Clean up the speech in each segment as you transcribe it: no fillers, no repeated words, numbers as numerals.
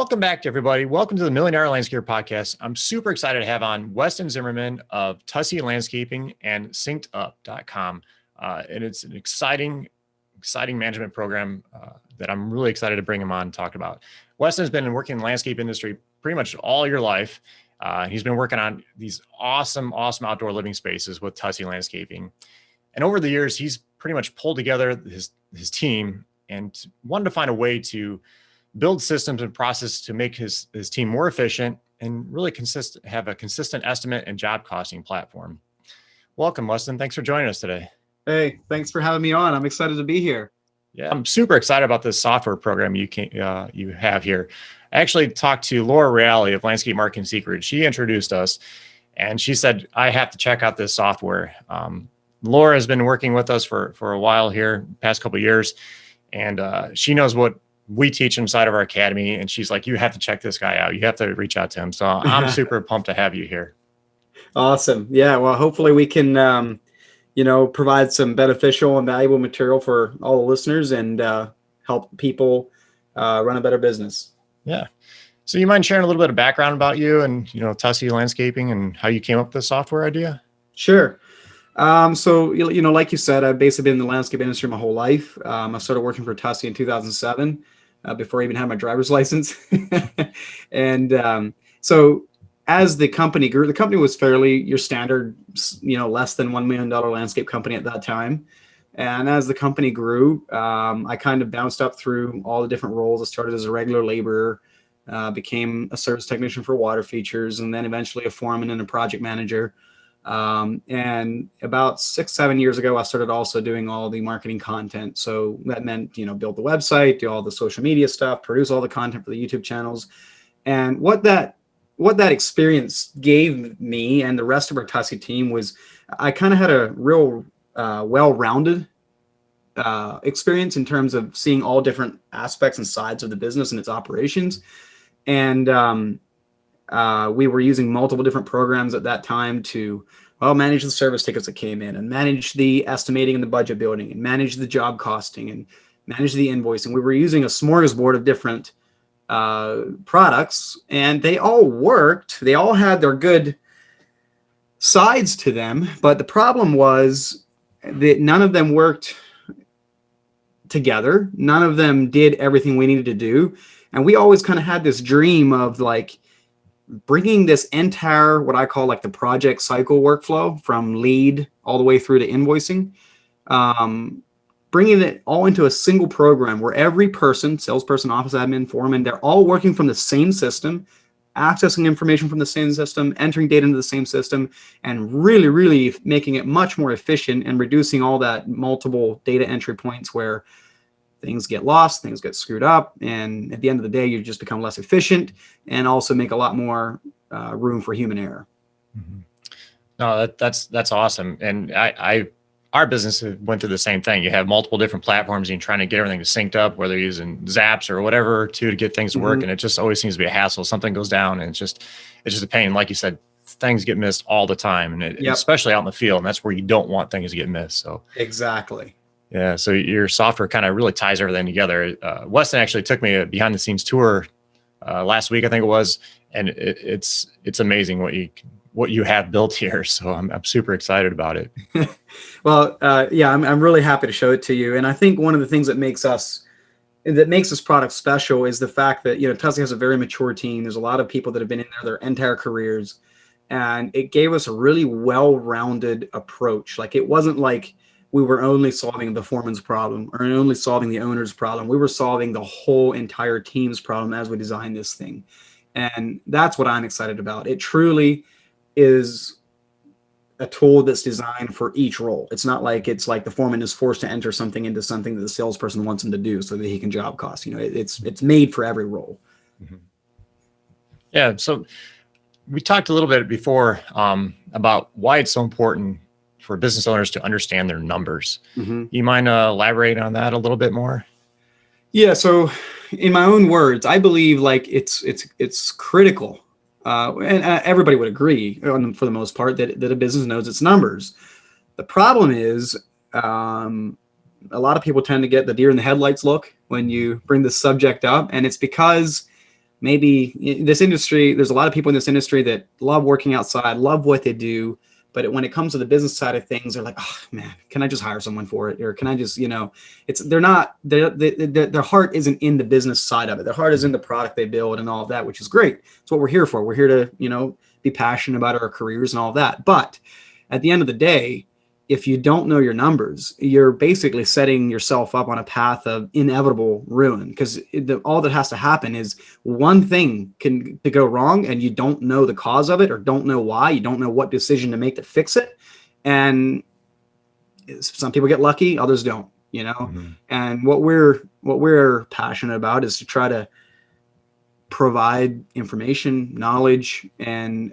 Welcome back to everybody. Welcome to the Million Dollar Landscaper Podcast. I'm super excited to have on Weston Zimmerman of Tussey Landscaping and SynkedUp.com. And it's an exciting management program that I'm really excited to bring him on and talk about. Weston's been working in the landscape industry pretty much all your life. He's been working on these awesome outdoor living spaces with Tussey Landscaping. And over the years, he's pretty much pulled together his team and wanted to find a way to build systems and process to make his team more efficient and really have a consistent estimate and job costing platform. Welcome, Weston. Thanks for joining us today. Hey, thanks for having me on. I'm excited to be here. Yeah, I'm super excited about this software program you have here. I actually talked to Laura Reale of Landscape Marketing Secrets. She introduced us, and she said, I have to check out this software. Laura has been working with us for a while here, past couple of years, and she knows what we teach inside of our academy. And she's like, you have to check this guy out. You have to reach out to him. So I'm super pumped to have you here. Awesome. Yeah. Well, hopefully we can, provide some beneficial and valuable material for all the listeners and help people run a better business. Yeah. So you mind sharing a little bit of background about you and, Tussey Landscaping and how you came up with the software idea? Sure. So, like you said, I've basically been in the landscape industry my whole life. I started working for Tussey in 2007. Before I even had my driver's license. And so as the company grew, the company was fairly your standard, less than $1 million landscape company at that time. And as the company grew, I kind of bounced up through all the different roles. I started as a regular laborer, became a service technician for water features, and then eventually a foreman and a project manager. And about 6-7 years ago, I started also doing all the marketing content. So that meant, build the website, do all the social media stuff, produce all the content for the YouTube channels. And what that experience gave me and the rest of our Tussey team was I kind of had a real well-rounded experience in terms of seeing all different aspects and sides of the business and its operations. And we were using multiple different programs at that time to manage the service tickets that came in and manage the estimating and the budget building and manage the job costing and manage the invoicing. We were using a smorgasbord of different products, and they all worked. They all had their good sides to them, but the problem was that none of them worked together. None of them did everything we needed to do. And we always kind of had this dream of bringing this entire, what I call the project cycle workflow from lead all the way through to invoicing, bringing it all into a single program where every person, salesperson, office admin, foreman, they're all working from the same system, accessing information from the same system, entering data into the same system, and really, really making it much more efficient and reducing all that multiple data entry points where things get lost, things get screwed up, and at the end of the day, you just become less efficient and also make a lot more room for human error. Mm-hmm. No, that's awesome. And our business went through the same thing. You have multiple different platforms and you're trying to get everything synced up, whether you're using Zaps or whatever to get things to work. And it just always seems to be a hassle. Something goes down and it's just a pain. Like you said, things get missed all the time, and especially out in the field. And that's where you don't want things to get missed. So exactly. Yeah. So your software kind of really ties everything together. Weston actually took me a behind the scenes tour last week, I think it was, and it's amazing what you have built here. So I'm super excited about it. Well, I'm really happy to show it to you. And I think one of the things that makes this product special is the fact that, Tussey has a very mature team. There's a lot of people that have been in there their entire careers, and it gave us a really well-rounded approach. It wasn't like we were only solving the foreman's problem or only solving the owner's problem. We were solving the whole entire team's problem as we designed this thing. And that's what I'm excited about. It truly is a tool that's designed for each role. It's not like the foreman is forced to enter something into something that the salesperson wants him to do so that he can job cost. It's made for every role. Mm-hmm. Yeah. So we talked a little bit before about why it's so important for business owners to understand their numbers. Mm-hmm. You mind elaborating on that a little bit more? Yeah. So in my own words, I believe it's critical. And everybody would agree for the most part that a business knows its numbers. The problem is a lot of people tend to get the deer in the headlights look when you bring this subject up. And it's because maybe this industry, there's a lot of people in this industry that love working outside, love what they do. But when it comes to the business side of things, they're like, oh man, can I just hire someone for it? Or can I just, they're not, their heart isn't in the business side of it. Their heart is in the product they build and all of that, which is great. It's what we're here for. We're here to, be passionate about our careers and all of that. But at the end of the day, if you don't know your numbers, you're basically setting yourself up on a path of inevitable ruin, because all that has to happen is one thing can go wrong and you don't know the cause of it or don't know why. You don't know what decision to make to fix it. And some people get lucky, others don't, And what we're passionate about is to try to provide information, knowledge, and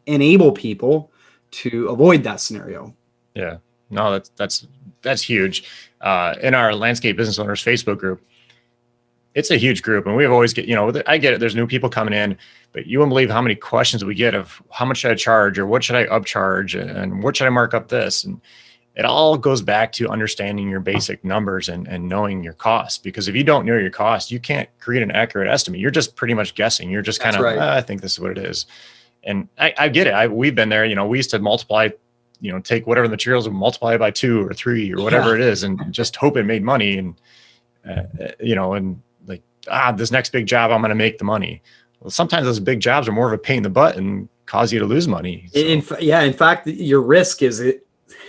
enable people to avoid that scenario. Yeah, no, that's huge. In our landscape business owners Facebook group, it's a huge group, and we've always I get it. There's new people coming in, but you won't believe how many questions we get of how much should I charge, or what should I upcharge, and what should I mark up this, and it all goes back to understanding your basic numbers and knowing your costs. Because if you don't know your cost, you can't create an accurate estimate. You're just pretty much guessing. You're just kind of, right. I think this is what it is. And I get it. We've been there. We used to multiply, take whatever the materials and multiply it by 2 or 3 or whatever it is, and just hope it made money. And and like, this next big job, I'm going to make the money. Well, sometimes those big jobs are more of a pain in the butt and cause you to lose money. So. In fact, your risk is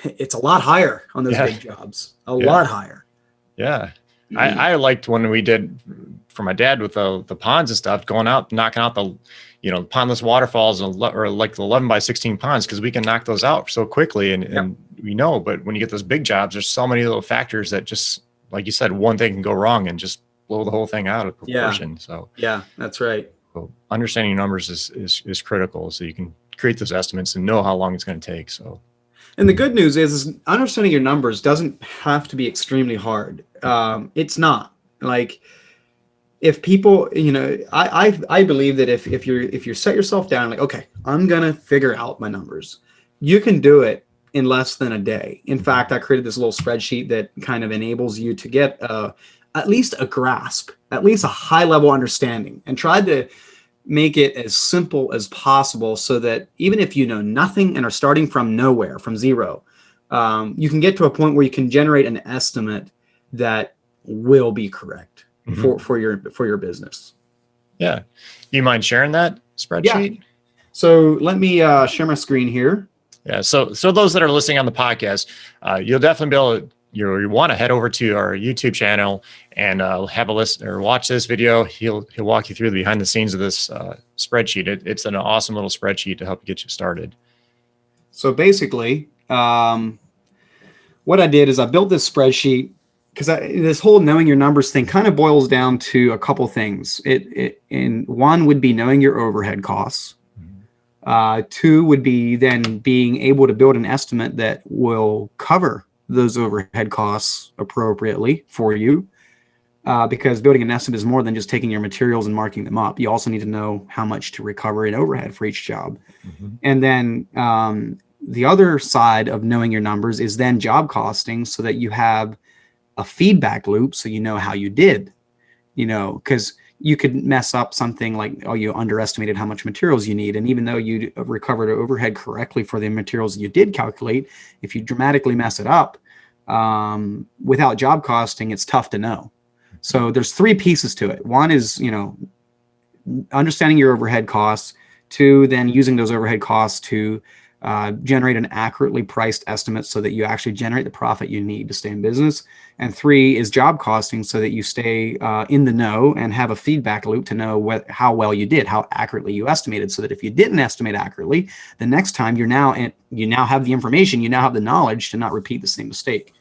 it's a lot higher on those big jobs, a lot higher. Yeah. Mm-hmm. I liked when we did for my dad with the ponds and stuff, going out, knocking out the, pondless waterfalls or like the 11 by 16 ponds, because we can knock those out so quickly. And we know, but when you get those big jobs, there's so many little factors that just, like you said, one thing can go wrong and just blow the whole thing out of proportion. So yeah, that's right. So understanding your numbers is critical, so you can create those estimates and know how long it's going to take. So. And the good news is understanding your numbers doesn't have to be extremely hard. It's not. Like, if people, I believe that if you set yourself down, like, okay, I'm gonna figure out my numbers, you can do it in less than a day. In fact, I created this little spreadsheet that kind of enables you to get at least a grasp, at least a high level understanding, and tried to make it as simple as possible so that even if you know nothing and are starting from nowhere, from zero, you can get to a point where you can generate an estimate that will be correct for your business. Yeah. You mind sharing that spreadsheet? Yeah. So let me share my screen here. Yeah. So those that are listening on the podcast, you'll definitely be able to, you want to head over to our YouTube channel and have a listen or watch this video. He'll walk you through the behind the scenes of this spreadsheet. It's an awesome little spreadsheet to help you get you started. So basically, what I did is I built this spreadsheet because this whole knowing your numbers thing kind of boils down to a couple things. And one would be knowing your overhead costs. 2 would be then being able to build an estimate that will cover those overhead costs appropriately for you, because building an estimate is more than just taking your materials and marking them up. You also need to know how much to recover in overhead for each job. And then the other side of knowing your numbers is then job costing, so that you have a feedback loop, so you know how you did, because you could mess up something like, oh, you underestimated how much materials you need. And even though you recovered overhead correctly for the materials you did calculate, if you dramatically mess it up without job costing, it's tough to know. So there's 3 pieces to it. One is, understanding your overhead costs. 2, then using those overhead costs to generate an accurately priced estimate so that you actually generate the profit you need to stay in business. And 3 is job costing, so that you stay in the know and have a feedback loop to know how well you did, how accurately you estimated, so that if you didn't estimate accurately, the next time you now have the information, you now have the knowledge to not repeat the same mistake.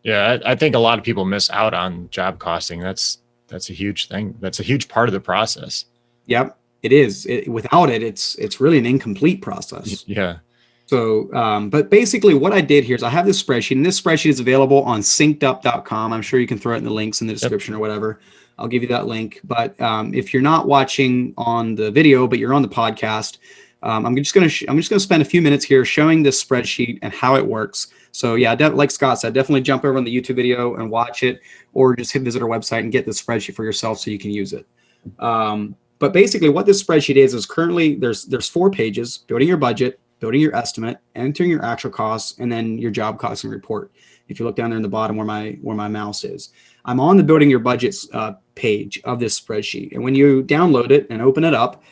Yeah, I think a lot of people miss out on job costing. That's a huge thing. That's a huge part of the process. Yep. It is. Without it, it's really an incomplete process. Yeah. So, but basically what I did here is I have this spreadsheet, and this spreadsheet is available on SynkedUp.com. I'm sure you can throw it in the links in the description or whatever. I'll give you that link. But if you're not watching on the video, but you're on the podcast, I'm just going to spend a few minutes here showing this spreadsheet and how it works. So yeah, like Scott said, definitely jump over on the YouTube video and watch it, or just visit our website and get the spreadsheet for yourself so you can use it. But basically what this spreadsheet is currently there's 4 pages: building your budget, building your estimate, entering your actual costs, and then your job costing report. If you look down there in the bottom where my mouse is, I'm on the building your budgets page of this spreadsheet. And when you download it and open it up,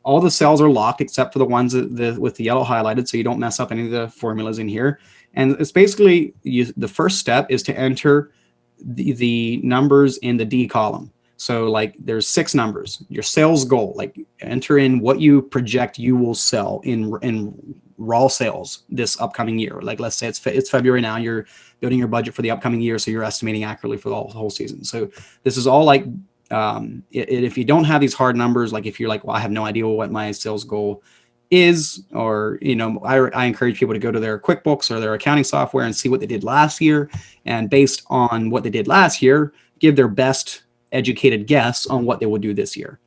all the cells are locked except for the ones with the yellow highlighted, so you don't mess up any of the formulas in here. And it's basically the first step is to enter the numbers in the D column. So like there's 6 numbers. Your sales goal, like enter in what you project you will sell in raw sales this upcoming year. Like let's say it's February now, you're building your budget for the upcoming year, so you're estimating accurately for the whole season. So this is all like if you don't have these hard numbers, like if you're like, well, I have no idea what my sales goal is, or I encourage people to go to their QuickBooks or their accounting software and see what they did last year, and based on what they did last year, give their best educated guess on what they will do this year.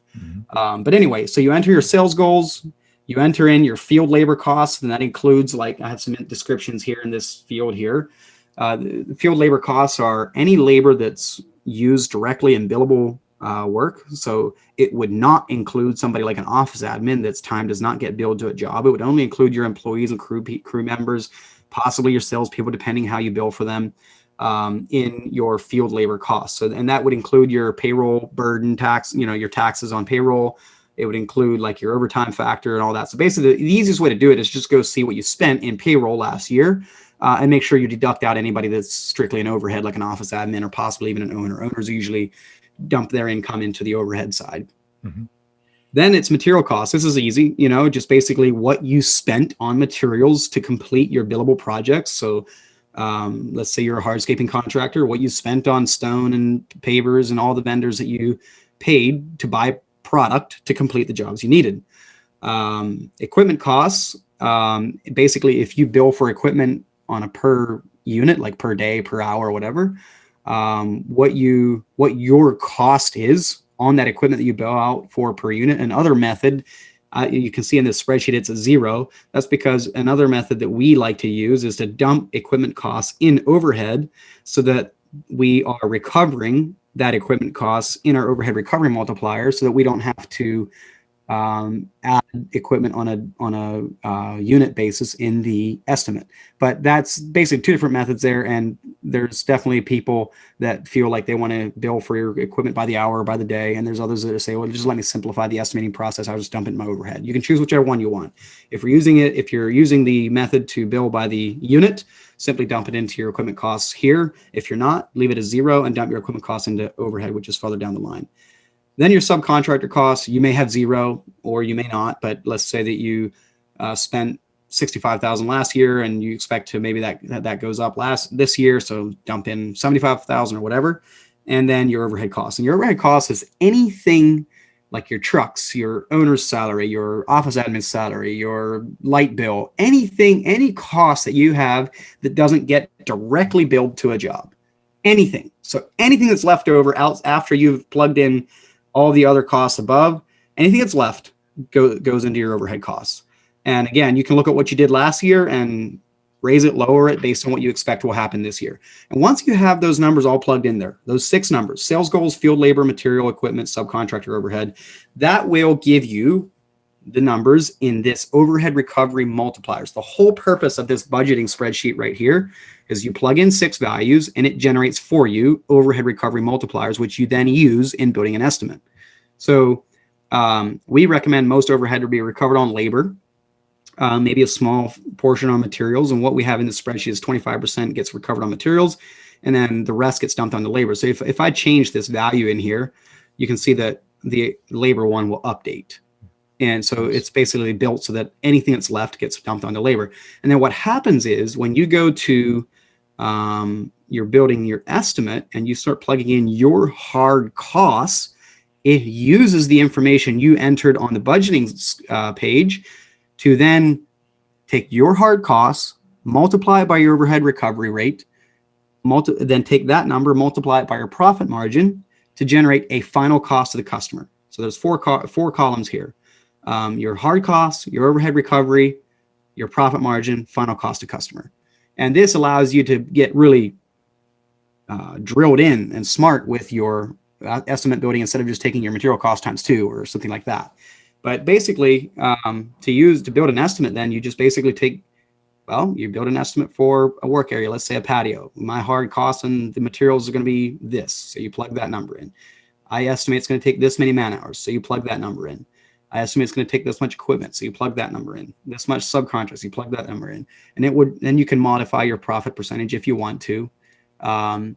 But anyway, so you enter your sales goals, you enter in your field labor costs, and that includes, like I have some descriptions here in this field here. The field labor costs are any labor that's used directly in billable work. So it would not include somebody like an office admin that's time does not get billed to a job. It would only include your employees and crew members, possibly your salespeople, depending how you bill for them, in your field labor costs. So, and that would include your payroll burden tax, your taxes on payroll. It would include like your overtime factor and all that. So basically the easiest way to do it is just go see what you spent in payroll last year, and make sure you deduct out anybody that's strictly an overhead, like an office admin or possibly even an owner. Owners usually dump their income into the overhead side. Then it's material costs. This is easy, just basically what you spent on materials to complete your billable projects. So let's say you're a hardscaping contractor, what you spent on stone and pavers and all the vendors that you paid to buy product to complete the jobs you needed. Equipment costs, basically if you bill for equipment on a per unit, like per day, per hour, whatever, what your cost is on that equipment that you bill out for per unit. Another method, you can see in this spreadsheet, it's a 0. That's because another method that we like to use is to dump equipment costs in overhead so that we are recovering that equipment costs in our overhead recovery multiplier, so that we don't have to add equipment on a unit basis in the estimate. But that's basically 2 different methods there, and there's definitely people that feel like they want to bill for your equipment by the hour or by the day, and there's others that say, well, just let me simplify the estimating process, I'll just dump it in my overhead. You can choose whichever one you want. If you're using the method to bill by the unit, simply dump it into your equipment costs here. If you're not, leave it as 0 and dump your equipment costs into overhead, which is further down the line. Then your subcontractor costs, you may have 0 or you may not, but let's say that you spent $65,000 last year and you expect to maybe that goes up this year, so dump in $75,000 or whatever, and then your overhead costs. And your overhead costs is anything like your trucks, your owner's salary, your office admin's salary, your light bill, any cost that you have that doesn't get directly billed to a job. Anything. So anything that's left over after you've plugged in all the other costs above, anything that's left goes into your overhead costs. And again, you can look at what you did last year and raise it, lower it based on what you expect will happen this year. And once you have those numbers all plugged in there, those 6 numbers, sales goals, field labor, material, equipment, subcontractor overhead, that will give you the numbers in this overhead recovery multipliers. The whole purpose of this budgeting spreadsheet right here is you plug in 6 values and it generates for you overhead recovery multipliers, which you then use in building an estimate. So we recommend most overhead to be recovered on labor, maybe a small portion on materials. And what we have in the spreadsheet is 25% gets recovered on materials, and then the rest gets dumped on the labor. So if I change this value in here, you can see that the labor one will update. And so it's basically built so that anything that's left gets dumped onto labor. And then what happens is when you go to you're building your estimate and you start plugging in your hard costs, it uses the information you entered on the budgeting page to then take your hard costs, multiply it by your overhead recovery rate, then take that number, multiply it by your profit margin to generate a final cost to the customer. So there's four columns here. your hard costs, your overhead recovery, your profit margin, final cost to customer. And this allows you to get really drilled in and smart with your estimate building instead of just taking your material cost times 2 or something like that. But basically, to build an estimate, then you just basically you build an estimate for a work area, let's say a patio. My hard costs and the materials are going to be this. So you plug that number in. I estimate it's going to take this many man hours. So you plug that number in. I estimate it's going to take this much equipment. So you plug that number in. This much subcontracts, you plug that number in. And then you can modify your profit percentage if you want to. And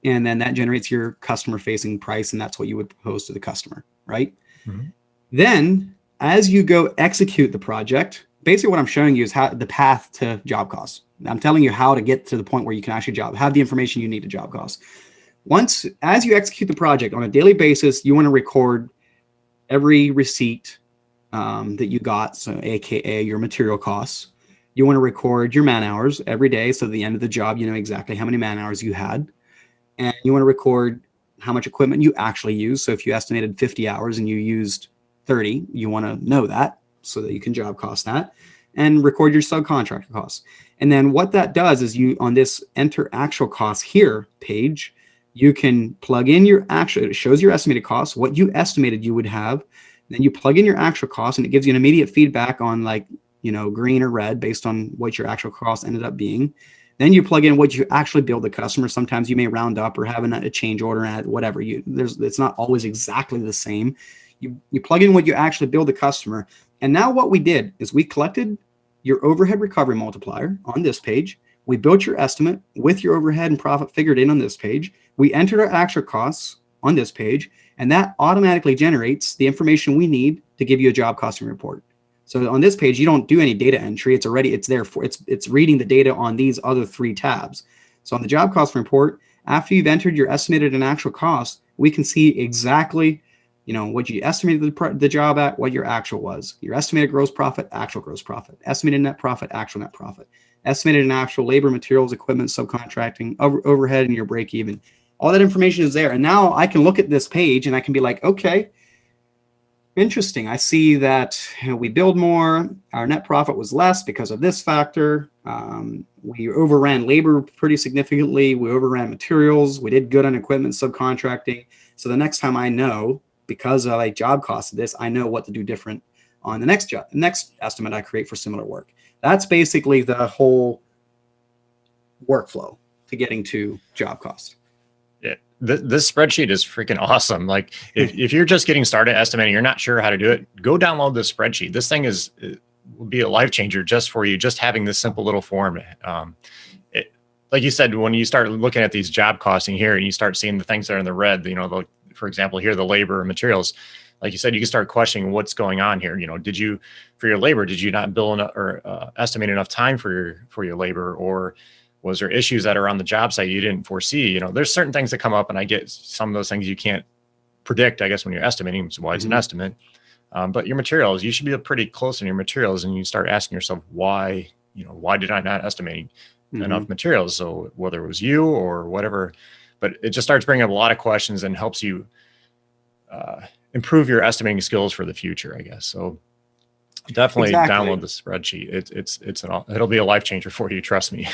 then that generates your customer facing price. And that's what you would propose to the customer, right? Mm-hmm. Then as you go execute the project, basically what I'm showing you is how the path to job costs. I'm telling you how to get to the point where you can actually have the information you need to job costs. As you execute the project on a daily basis, you want to record every receipt that you got, so AKA your material costs. You want to record your man hours every day. So at the end of the job, you know exactly how many man hours you had. And you want to record how much equipment you actually use. So if you estimated 50 hours and you used 30, you want to know that so that you can job cost that, and record your subcontractor costs. And then what that does is on this enter actual costs here page, you can plug in it shows your estimated costs, what you estimated you would have. Then you plug in your actual costs and it gives you an immediate feedback on green or red based on what your actual cost ended up being. Then you plug in what you actually bill the customer. Sometimes you may round up or have a change order at whatever. It's not always exactly the same. You plug in what you actually bill the customer. And now what we did is we collected your overhead recovery multiplier on this page. We built your estimate with your overhead and profit figured in on this page. We entered our actual costs on this page, and that automatically generates the information we need to give you a job costing report. So on this page, you don't do any data entry. It's there for it's reading the data on these other 3 tabs. So on the job cost report, after you've entered your estimated and actual costs, we can see exactly what you estimated the job at, what your actual was. Your estimated gross profit, actual gross profit, estimated net profit, actual net profit, estimated and actual labor, materials, equipment, subcontracting, overhead, and your break even. All that information is there. And now I can look at this page and I can be like, okay, interesting. I see that we billed more. Our net profit was less because of this factor. We overran labor pretty significantly. We overran materials. We did good on equipment, subcontracting. So the next time I know, because I job costed this, I know what to do different on the next estimate I create for similar work. That's basically the whole workflow to getting to job cost. Yeah, this spreadsheet is freaking awesome. Like if you're just getting started estimating, you're not sure how to do it, go download this spreadsheet. This thing will be a life changer just for you, just having this simple little form. Like you said, when you start looking at these job costing here and you start seeing the things that are in the red, for example, here, the labor and materials, like you said, you can start questioning what's going on here. For your labor, did you not bill enough or estimate enough time for your labor, or was there issues that are on the job site you didn't foresee? There's certain things that come up, and I get some of those things you can't predict, I guess, when you're estimating, which is why it's an estimate. But your materials, you should be pretty close in your materials, and you start asking yourself, why did I not estimate enough materials? So whether it was you or whatever, but it just starts bringing up a lot of questions and helps you improve your estimating skills for the future, I guess. So definitely download the spreadsheet. It'll be a life changer for you. Trust me.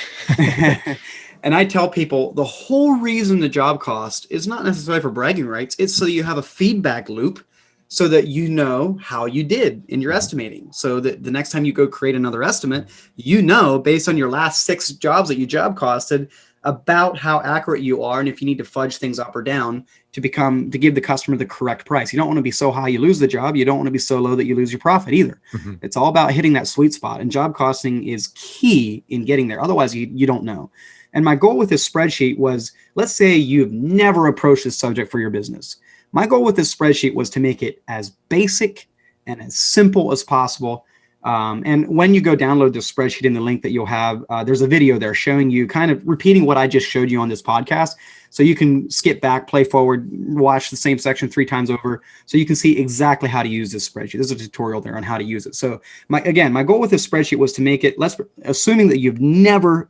And I tell people the whole reason the job cost is not necessarily for bragging rights. It's so that you have a feedback loop so that you know how you did in your estimating. So that the next time you go create another estimate, based on your last 6 jobs that you job costed, about how accurate you are, and if you need to fudge things up or down to give the customer the correct price. You don't want to be so high you lose the job. You don't want to be so low that you lose your profit either. It's all about hitting that sweet spot, and job costing is key in getting there. Otherwise, you don't know. And my goal with this spreadsheet was, let's say you've never approached this subject for your business. My goal with this spreadsheet was to make it as basic and as simple as possible. And when you go download the spreadsheet in the link that you'll have, there's a video there showing you, kind of repeating what I just showed you on this podcast. So you can skip back, play forward, watch the same section 3 times over, so you can see exactly how to use this spreadsheet. There's a tutorial there on how to use it. So my goal with this spreadsheet was to make it, assuming that you've never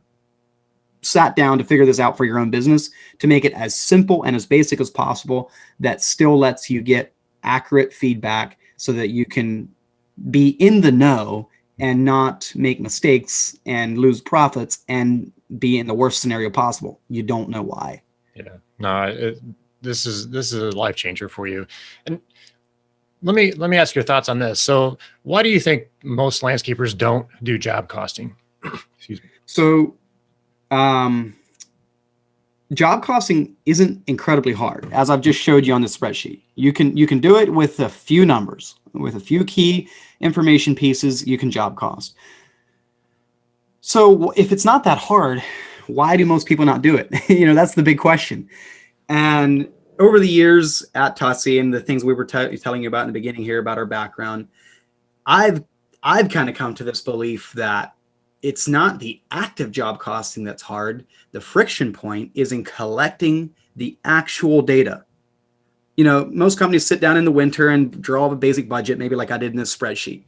sat down to figure this out for your own business, to make it as simple and as basic as possible that still lets you get accurate feedback so that you can be in the know and not make mistakes and lose profits and be in the worst scenario possible. You don't know why. Yeah, no, this is a life changer for you. And let me ask your thoughts on this. So why do you think most landscapers don't do job costing? Excuse me. So, job costing isn't incredibly hard. As I've just showed you on the spreadsheet, you can do it with a few numbers, with a few key information pieces. You can job cost. So if it's not that hard, why do most people not do it? That's the big question. And over the years at Tussey and the things we were telling you about in the beginning here about our background, I've kind of come to this belief that it's not the active job costing that's hard. The friction point is in collecting the actual data. Most companies sit down in the winter and draw up a basic budget, maybe like I did in this spreadsheet.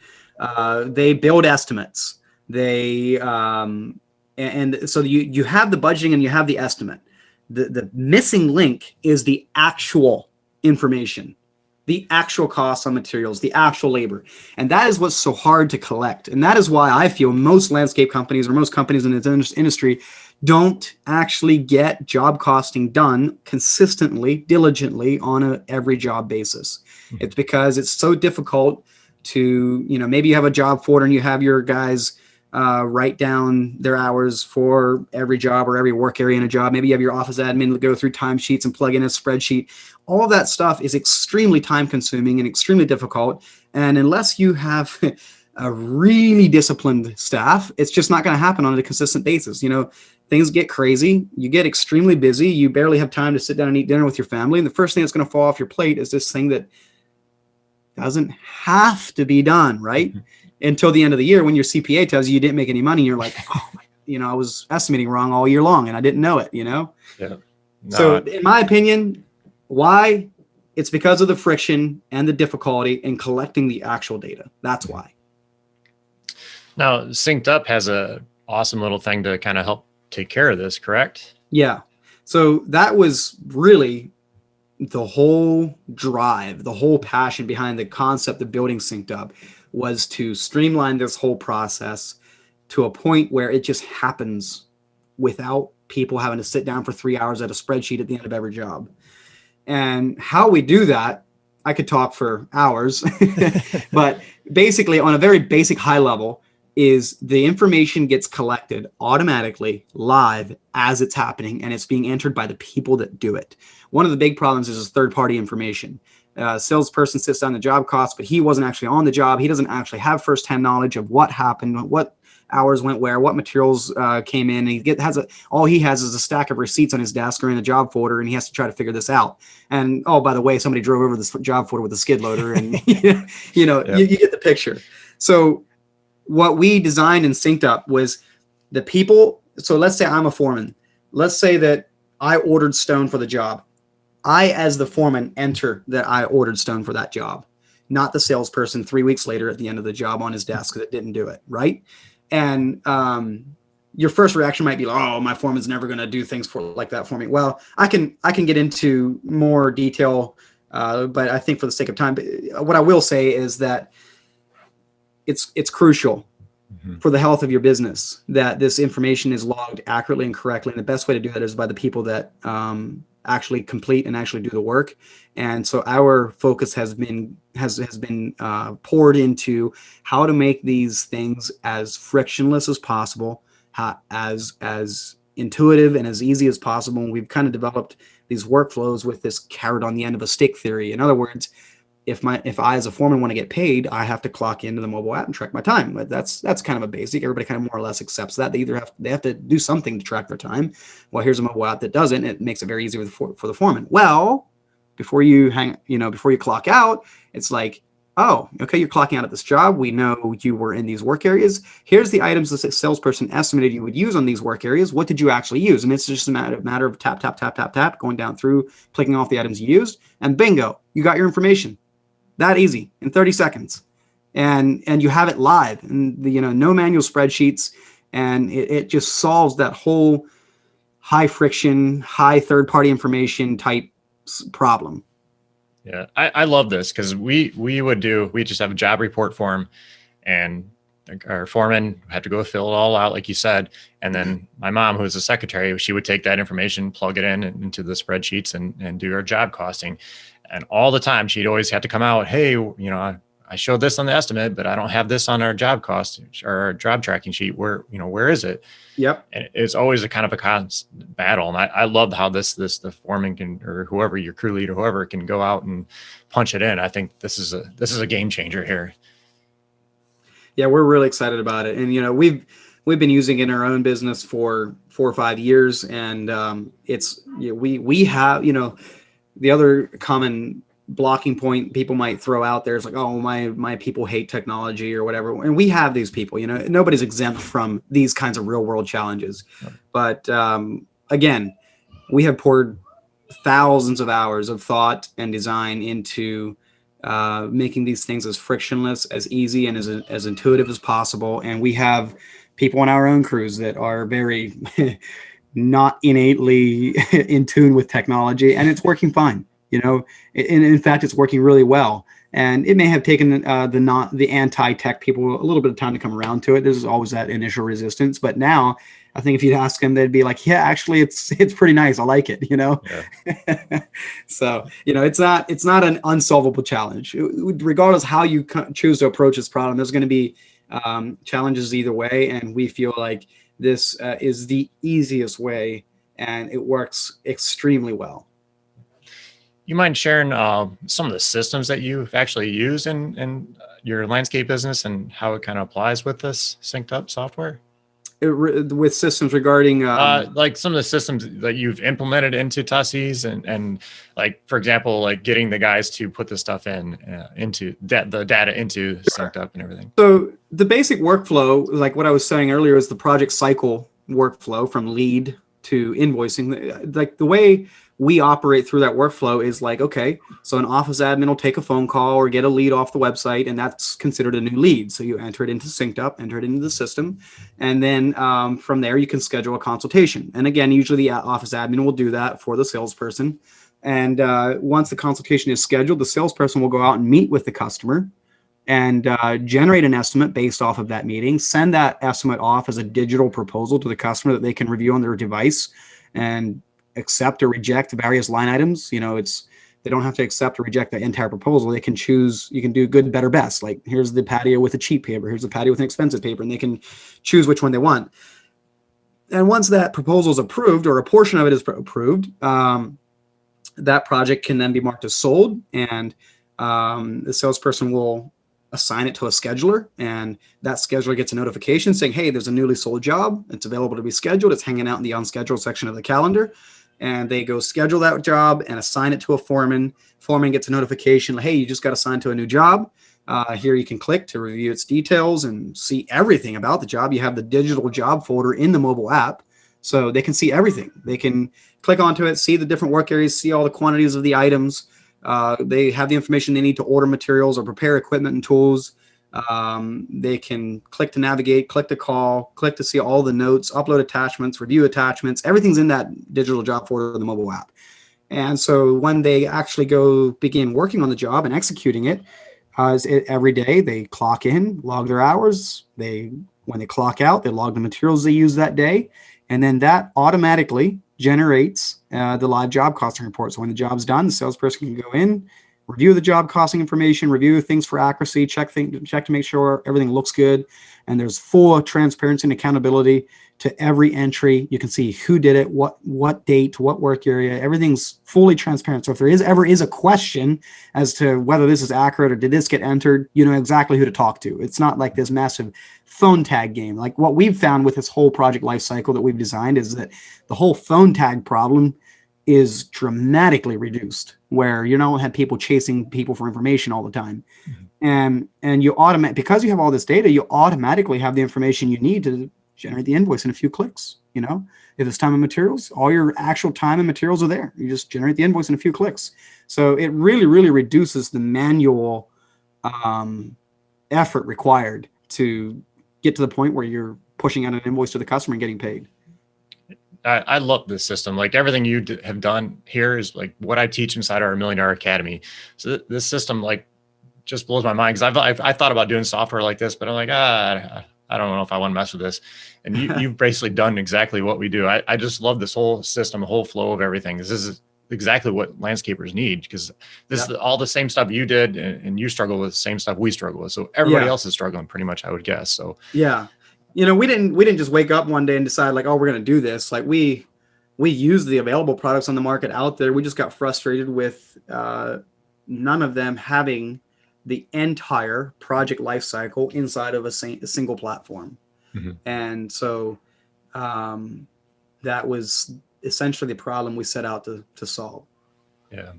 They build estimates. And so you have the budgeting and you have the estimate. The missing link is the actual information, the actual costs on materials, the actual labor. And that is what's so hard to collect. And that is why I feel most landscape companies or most companies in this industry don't actually get job costing done consistently, diligently on a every job basis. Mm-hmm. It's because it's so difficult to, maybe you have a job folder and you have your guys write down their hours for every job or every work area in a job. Maybe you have your office admin go through timesheets and plug in a spreadsheet. All of that stuff is extremely time consuming and extremely difficult. And unless you have a really disciplined staff, it's just not going to happen on a consistent basis. Things get crazy. You get extremely busy. You barely have time to sit down and eat dinner with your family. And the first thing that's going to fall off your plate is this thing that doesn't have to be done, right? Mm-hmm. Until the end of the year when your CPA tells you didn't make any money. You're like, oh, I was estimating wrong all year long and I didn't know it, Yeah. No, so in my opinion, why? It's because of the friction and the difficulty in collecting the actual data. That's why. Now, SynkedUp has a awesome little thing to kind of help take care of this, correct? Yeah. So that was really the whole drive, the whole passion behind the concept of building SynkedUp was to streamline this whole process to a point where it just happens without people having to sit down for 3 hours at a spreadsheet at the end of every job. And how we do that, I could talk for hours, but basically on a very basic high level is the information gets collected automatically live as it's happening, and it's being entered by the people that do it. One of the big problems is third-party information. Salesperson sits down the job costs, but he wasn't actually on the job. He doesn't actually have firsthand knowledge of what happened, what hours went where, what materials came in. And all he has is a stack of receipts on his desk or in a job folder, and he has to try to figure this out. And oh, by the way, somebody drove over this job folder with a skid loader, and yep. you get the picture. So what we designed in SynkedUp was the people. So let's say I'm a foreman. Let's say that I ordered stone for the job. I, as the foreman, enter that I ordered stone for that job, not the salesperson 3 weeks later at the end of the job on his desk that didn't do it, right? And your first reaction might be, oh, my foreman's never going to do things like that for me. Well, I can get into more detail, but I think for the sake of time, what I will say is that it's crucial for the health of your business that this information is logged accurately and correctly. And the best way to do that is by the people that actually complete and actually do the work. And so our focus has been poured into how to make these things as frictionless as possible, as intuitive and as easy as possible. And we've kind of developed these workflows with this carrot on the end of a stick theory. In other words, if I as a foreman want to get paid, I have to clock into the mobile app and track my time. But that's kind of a basic. Everybody kind of more or less accepts that. They have to do something to track their time. Well, here's a mobile app that doesn't. It makes it very easy for the foreman. Well, before you clock out, it's like, oh, okay, you're clocking out at this job. We know you were in these work areas. Here's the items the salesperson estimated you would use on these work areas. What did you actually use? And it's just a matter of tap, tap, tap, tap, tap, going down through, clicking off the items you used, and bingo, you got your information. That easy in 30 seconds. And you have it live, and no manual spreadsheets, and it just solves that whole high friction, high third-party information type problem. Yeah, I love this because we just have a job report form, and our foreman had to go fill it all out, like you said. And then my mom, who was a secretary, she would take that information, plug it in into the spreadsheets and do our job costing. And all the time she'd always have to come out, hey, I showed this on the estimate, but I don't have this on our job cost or our job tracking sheet. Where is it? Yep. And it's always a kind of a constant battle. And I love how the foreman can, or whoever, your crew leader, whoever, can go out and punch it in. I think this is a game changer here. Yeah, we're really excited about it. And, we've been using it in our own business for 4 or 5 years. And we have, the other common blocking point people might throw out there is like, oh, my people hate technology or whatever. And we have these people, nobody's exempt from these kinds of real world challenges. Right. But again, we have poured thousands of hours of thought and design into making these things as frictionless, as easy, and as intuitive as possible. And we have people on our own crews that are very not innately in tune with technology, and it's working fine. In fact, it's working really well. And it may have taken the anti-tech people a little bit of time to come around to it. There's always that initial resistance, but now I think if you'd ask them, they'd be like, yeah, actually it's pretty nice. I like it, Yeah. So, it's not an unsolvable challenge. Regardless how you choose to approach this problem, there's going to be challenges either way. And we feel like this is the easiest way, and it works extremely well. You mind sharing some of the systems that you've actually used in your landscape business and how it kind of applies with this SynkedUp software? With systems regarding like some of the systems that you've implemented into Tussey's, and like, for example, like getting the guys to put the stuff into the data into SynkedUp and everything. So the basic workflow, like what I was saying earlier, is the project cycle workflow from lead to invoicing. Like the way we operate through that workflow is like, okay, so an office admin will take a phone call or get a lead off the website, and that's considered a new lead. So you enter it into SynkedUp, enter it into the system, and then from there you can schedule a consultation. And again, usually the office admin will do that for the salesperson. And once the consultation is scheduled, the salesperson will go out and meet with the customer and generate an estimate based off of that meeting, send that estimate off as a digital proposal to the customer that they can review on their device and accept or reject various line items. They don't have to accept or reject the entire proposal. They can choose. You can do good, better, best. Like, here's the patio with a cheap paper. Here's the patio with an expensive paper, and they can choose which one they want. And once that proposal is approved, or a portion of it is approved, that project can then be marked as sold, and the salesperson will assign it to a scheduler, and that scheduler gets a notification saying, hey, there's a newly sold job. It's available to be scheduled. It's hanging out in the unscheduled section of the calendar. And they go schedule that job and assign it to a foreman. Foreman gets a notification, hey, you just got assigned to a new job. Here you can click to review its details and see everything about the job. You have the digital job folder in the mobile app, so they can see everything. They can click onto it, see the different work areas, see all the quantities of the items. They have the information they need to order materials or prepare equipment and tools. They can click to navigate, click to call, click to see all the notes, upload attachments, review attachments. Everything's in that digital job folder in the mobile app. And so when they actually go begin working on the job and executing it, every day they clock in, log their hours. When they clock out, they log the materials they use that day. And then that automatically generates the live job costing report. So when the job's done, the salesperson can go in, review the job costing information, review things for accuracy, check to make sure everything looks good. And there's full transparency and accountability to every entry. You can see who did it, what date, what work area. Everything's fully transparent. So if there ever is a question as to whether this is accurate or did this get entered, you know exactly who to talk to. It's not like this massive phone tag game. Like what we've found with this whole project lifecycle that we've designed is that the whole phone tag problem is dramatically reduced, where you don't have people chasing people for information all the time. Mm-hmm. And you because you have all this data, you automatically have the information you need to generate the invoice in a few clicks. If it's time and materials, all your actual time and materials are there. You just generate the invoice in a few clicks. So it really, really reduces the manual effort required to get to the point where you're pushing out an invoice to the customer and getting paid. I love this system. Like everything you have done here is like what I teach inside our $1 Million Academy. So this system like just blows my mind because I thought about doing software like this, but I'm like, I don't know if I want to mess with this. And you've basically done exactly what we do. I just love this whole system, the whole flow of everything. This is exactly what landscapers need, because this is all the same stuff you did and you struggle with, the same stuff we struggle with. So everybody else is struggling pretty much, I would guess. So yeah, you know, we didn't just wake up one day and decide like, oh, we're going to do this. Like we used the available products on the market out there. We just got frustrated with none of them having the entire project lifecycle inside of a single platform. And so that was essentially the problem we set out to solve. Yeah.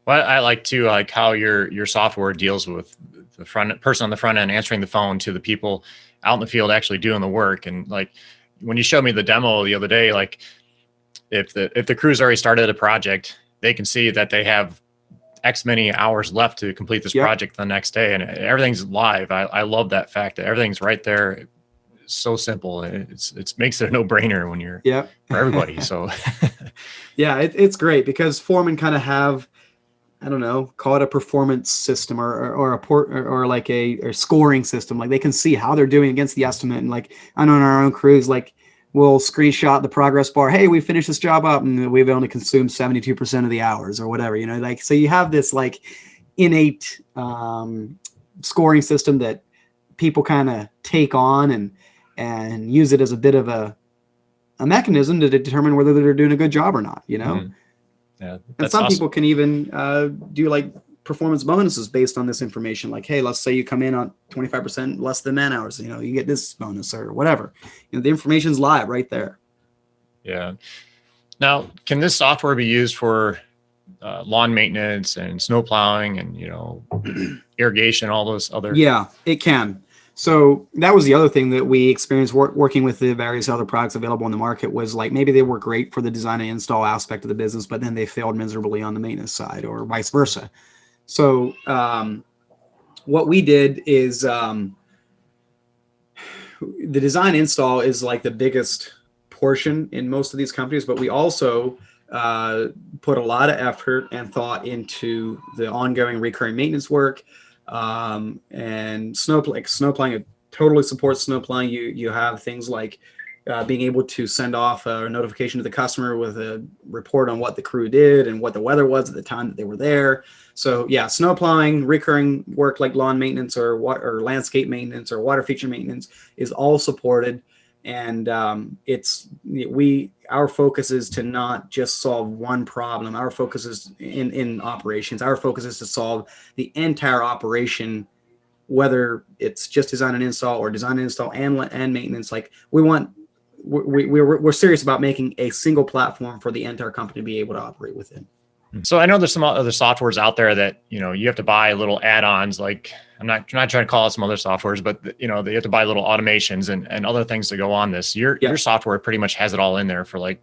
Well, I like to like how your software deals with the front person on the front end answering the phone to the people out in the field actually doing the work. And like when you showed me the demo the other day, like if the crew's already started a project, they can see that they have X many hours left to complete this project the next day, and everything's live. I love that fact that everything's right there. It's so simple. It makes it a no-brainer when you're for everybody. So yeah, it's great because foremen kind of have, I don't know, call it a performance system or like a scoring system. Like they can see how they're doing against the estimate. And like I know in our own crews, like we'll screenshot the progress bar. Hey, we finished this job up and we've only consumed 72% of the hours or whatever, you know, like, so you have this like innate scoring system that people kind of take on and use it as a bit of a mechanism to determine whether they're doing a good job or not, you know? Yeah, and some people can even do like performance bonuses based on this information. Like, hey, let's say you come in on 25% less than man hours, you know, you get this bonus or whatever. You know, the information's live right there. Yeah. Now, can this software be used for lawn maintenance and snow plowing and, you know, irrigation, all those other? Yeah, it can. So that was the other thing that we experienced working with the various other products available in the market was like maybe they were great for the design and install aspect of the business, but then they failed miserably on the maintenance side or vice versa. So what we did is the design install is like the biggest portion in most of these companies, but we also put a lot of effort and thought into the ongoing recurring maintenance work. And snow plowing totally supports snow plowing. You have things like being able to send off a notification to the customer with a report on what the crew did and what the weather was at the time that they were there. So yeah, snow plowing, recurring work like lawn maintenance or landscape maintenance or water feature maintenance is all supported. And our focus is to not just solve one problem. Our focus is in operations. Our focus is to solve the entire operation, whether it's just design and install or design and install and maintenance. Like we're serious about making a single platform for the entire company to be able to operate within. So I know there's some other softwares out there that, you know, you have to buy little add-ons. Like I'm not trying to call it some other softwares, but you know, they have to buy little automations and other things to go on this. Your software pretty much has it all in there for like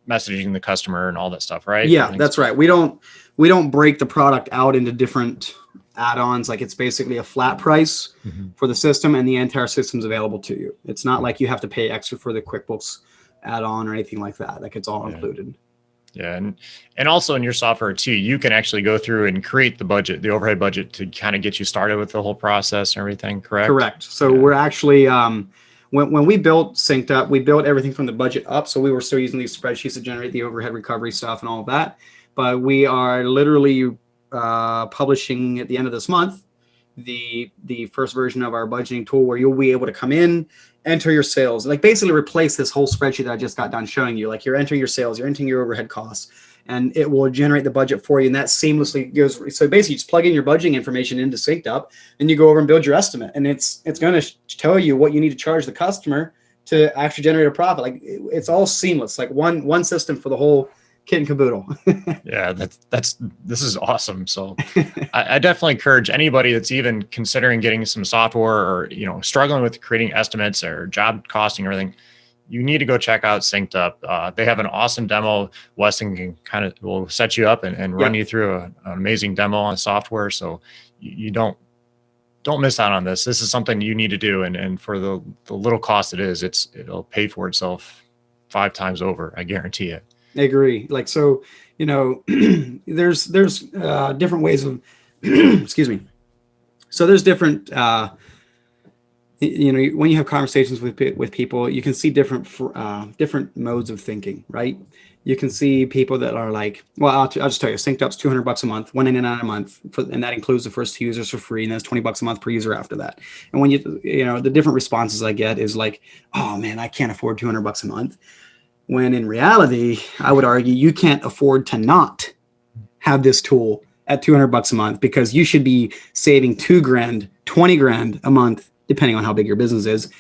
messaging the customer and all that stuff, right? Yeah, that's right. We don't break the product out into different add-ons. Like it's basically a flat price for the system and the entire system's available to you. It's not like you have to pay extra for the QuickBooks add-on or anything like that. Like it's all included. Yeah. And also in your software too, you can actually go through and create the budget, the overhead budget to kind of get you started with the whole process and everything, correct? Correct. So we're actually, when we built SynkedUp, we built everything from the budget up. So we were still using these spreadsheets to generate the overhead recovery stuff and all of that. But we are literally publishing at the end of this month the first version of our budgeting tool where you'll be able to come in, enter your sales, like basically replace this whole spreadsheet that I just got done showing you. Like you're entering your sales, you're entering your overhead costs, and it will generate the budget for you. And that seamlessly goes. So basically, you just plug in your budgeting information into SynkedUp, and you go over and build your estimate. And it's going to tell you what you need to charge the customer to actually generate a profit. Like it's all seamless, like one system for the whole kit and caboodle. Yeah, this is awesome. So I definitely encourage anybody that's even considering getting some software or, you know, struggling with creating estimates or job costing or everything, you need to go check out SynkedUp. They have an awesome demo. Weston will set you up and run you through an amazing demo on software. So you don't miss out on this. This is something you need to do. And for the little cost it is, it'll pay for itself 5 times over. I guarantee it. I agree. Like, so, there's different ways of, excuse me. So there's different, when you have conversations with people, you can see different modes of thinking, right? You can see people that are like, well, I'll just tell you, SynkedUp's $200 a month, $199 a month, and that includes the first 2 users for free, and that's $20 a month per user after that. And when the different responses I get is like, oh man, I can't afford $200 a month. When in reality, I would argue you can't afford to not have this tool at $200 a month, because you should be saving $2,000, $20,000 a month, depending on how big your business is,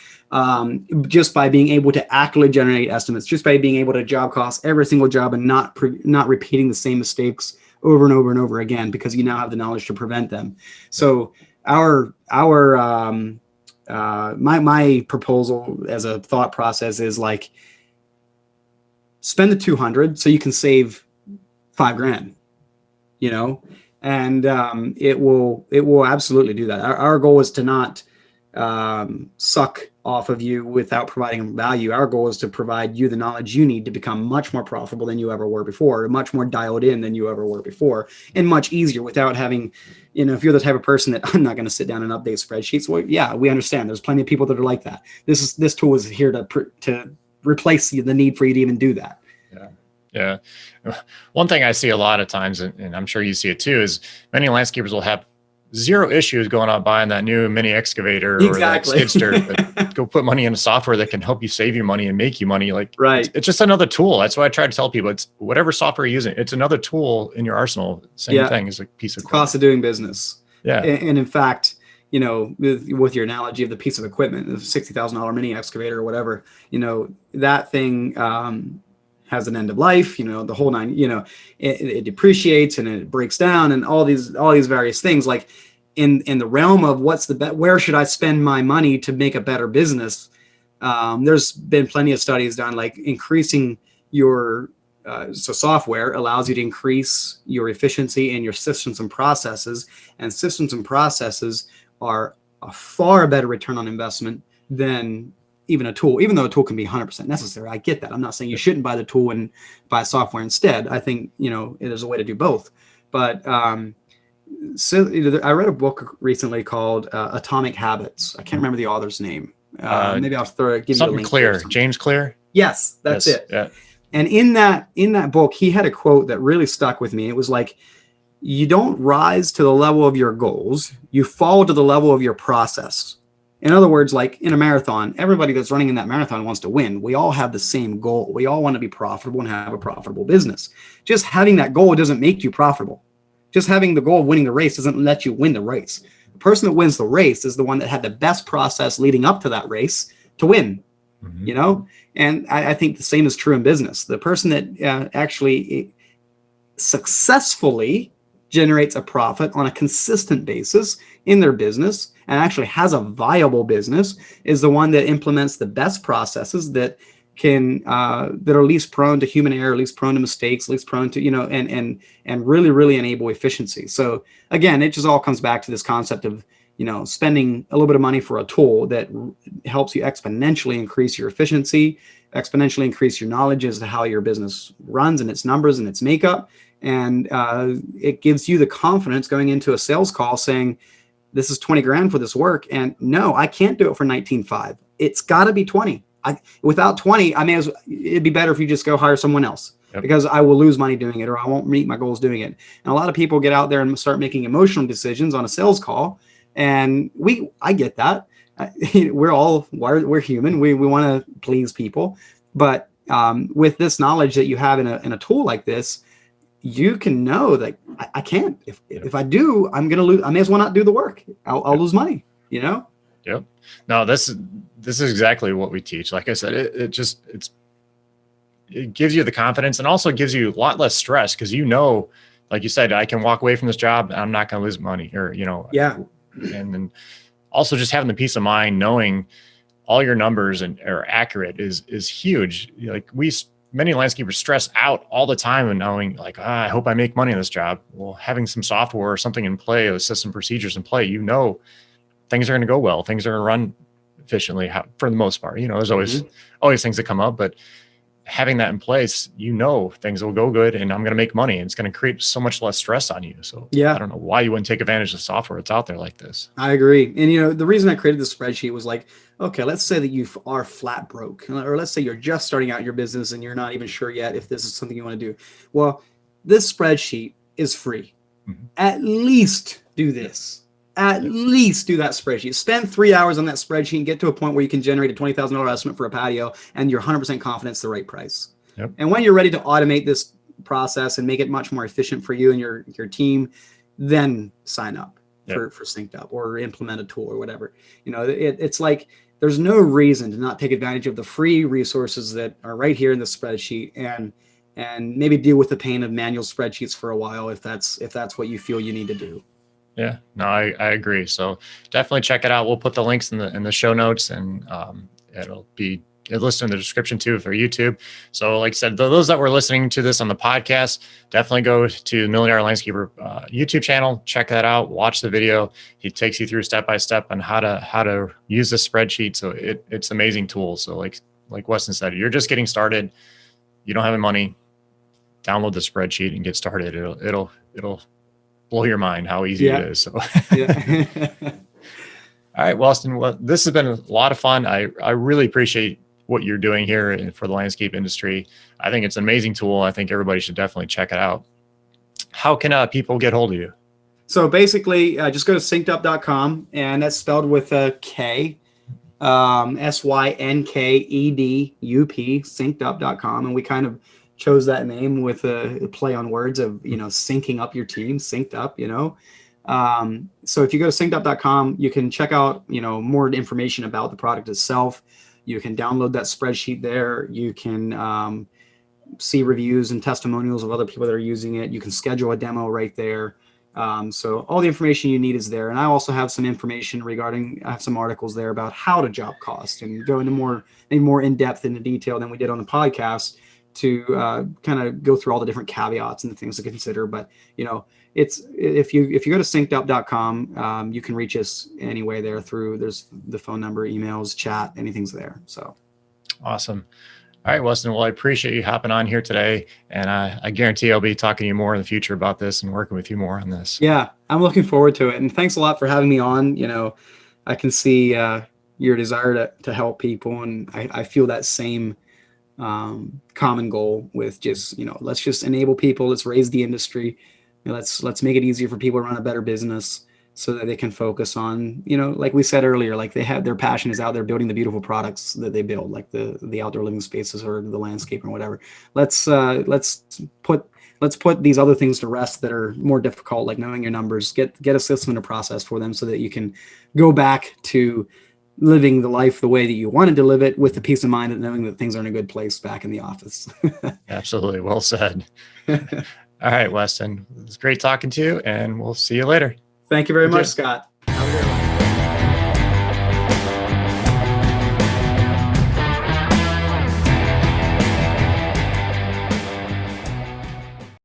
just by being able to accurately generate estimates, just by being able to job cost every single job and not repeating the same mistakes over and over and over again, because you now have the knowledge to prevent them. So my proposal as a thought process is like, spend the 200 so you can save $5,000, and it will absolutely do that. Our goal is to not suck off of you without providing value. Our goal is to provide you the knowledge you need to become much more profitable than you ever were before, much more dialed in than you ever were before, and much easier without having, if you're the type of person that I'm not going to sit down and update spreadsheets. Well, yeah, we understand. There's plenty of people that are like that. This tool is here to replace the need for you to even do that. Yeah. One thing I see a lot of times, and I'm sure you see it too, is many landscapers will have zero issues going out buying that new mini excavator or that skid steer. But go put money into software that can help you save you money and make you money. Like, right. It's just another tool. That's what I try to tell people. It's whatever software you're using. It's another tool in your arsenal. Same thing as a piece of equipment. Cost of doing business. Yeah. And in fact, with your analogy of the piece of equipment, the $60,000 mini excavator or whatever, that thing has an end of life, the whole nine, it depreciates and it breaks down and all these various things. Like in the realm of where should I spend my money to make a better business? There's been plenty of studies done, like increasing your so software allows you to increase your efficiency in your systems and processes, and systems and processes are a far better return on investment than even a tool, even though a tool can be 100% necessary. I get that. I'm not saying you shouldn't buy the tool and buy software instead. I think, there's a way to do both. But so I read a book recently called Atomic Habits. I can't remember the author's name. Maybe I'll give you a link. Clear. James Clear. Yes, that's it. Yeah. And in that book, he had a quote that really stuck with me. It was like, you don't rise to the level of your goals, you fall to the level of your process. In other words, like in a marathon, everybody that's running in that marathon wants to win. We all have the same goal. We all want to be profitable and have a profitable business. Just having that goal doesn't make you profitable. Just having the goal of winning the race doesn't let you win the race. The person that wins the race is the one that had the best process leading up to that race to win, And I think the same is true in business. The person that actually successfully generates a profit on a consistent basis in their business and actually has a viable business is the one that implements the best processes that can that are least prone to human error, least prone to mistakes, least prone to and really enable efficiency. So again, it just all comes back to this concept of spending a little bit of money for a tool that helps you exponentially increase your efficiency, exponentially increase your knowledge as to how your business runs and its numbers and its makeup. And it gives you the confidence going into a sales call saying, this is $20,000 for this work. And no, I can't do it for 19.5. It's got to be 20. Without 20, it'd be better if you just go hire someone else. Yep. Because I will lose money doing it, or I won't meet my goals doing it. And a lot of people get out there and start making emotional decisions on a sales call. And I get that. We're human. We want to please people. But with this knowledge that you have in a tool like this, you can know that I can't. If I do, I'm going to lose. I may as well not do the work. I'll lose money, Yep. No, this is exactly what we teach. Like I said, it gives you the confidence and also gives you a lot less stress because like you said, I can walk away from this job. I'm not going to lose money Yeah. And then also just having the peace of mind, knowing all your numbers are accurate is huge. Like many landscapers stress out all the time and knowing like, I hope I make money in this job. Well, having some software or something in play, or system procedures in play, things are going to go well. Things are going to run efficiently for the most part. There's always things that come up, but having that in place, things will go good and I'm going to make money, and it's going to create so much less stress on you. So Yeah. I don't know why you wouldn't take advantage of software that's out there like this. I agree. And the reason I created the spreadsheet was like, okay, let's say that you are flat broke, or let's say you're just starting out your business and you're not even sure yet if this is something you want to do. Well, this spreadsheet is free. Mm-hmm. At least do this. At least do that spreadsheet. Spend 3 hours on that spreadsheet and get to a point where you can generate a $20,000 estimate for a patio and you're 100% confident it's the right price. Yep. And when you're ready to automate this process and make it much more efficient for you and your team, then sign up for SynkedUp or implement a tool or whatever. It's like there's no reason to not take advantage of the free resources that are right here in the spreadsheet, and maybe deal with the pain of manual spreadsheets for a while if that's what you feel you need to do. Yeah, no, I agree. So definitely check it out. We'll put the links in the show notes, and it'll be listed in the description too for YouTube. So like I said, those that were listening to this on the podcast, definitely go to Millionaire Landscaper YouTube channel, check that out, watch the video. He takes you through step by step on how to use the spreadsheet. So it's an amazing tool. So like Weston said, you're just getting started, you don't have any money, download the spreadsheet and get started. It'll blow your mind how easy it is. So all right, Weston, well, this has been a lot of fun. I really appreciate what you're doing here for the landscape industry. I think it's an amazing tool. I think everybody should definitely check it out. How can people get hold of you? So basically, just go to synkedup.com, and that's spelled with a K, SYNKEDUP, synkedup.com. And we kind of chose that name with a play on words of, syncing up your team, synced up, So if you go to synkedup.com, you can check out, more information about the product itself. You can download that spreadsheet there. You can see reviews and testimonials of other people that are using it. You can schedule a demo right there. So all the information you need is there. And I also have some information I have some articles there about how to job cost and go into more in depth into detail than we did on the podcast to kind of go through all the different caveats and the things to consider. But, it's if you go to synkedup.com, you can reach us anyway there there's the phone number, emails, chat, anything's there. So awesome. All right, Weston. Well, I appreciate you hopping on here today, and I guarantee I'll be talking to you more in the future about this and working with you more on this. Yeah, I'm looking forward to it. And thanks a lot for having me on. I can see your desire to help people, and I feel that same common goal with just, let's just enable people. Let's raise the industry. Let's make it easier for people to run a better business so that they can focus on, like we said earlier, like their passion is out there building the beautiful products that they build, like the outdoor living spaces or the landscape or whatever. Let's put these other things to rest that are more difficult, like knowing your numbers, get a system and a process for them so that you can go back to living the life the way that you wanted to live it, with the peace of mind of knowing that things are in a good place back in the office. Absolutely. Well said. All right, Weston. It was great talking to you, and we'll see you later. Thank you very much, Scott. Have a good one.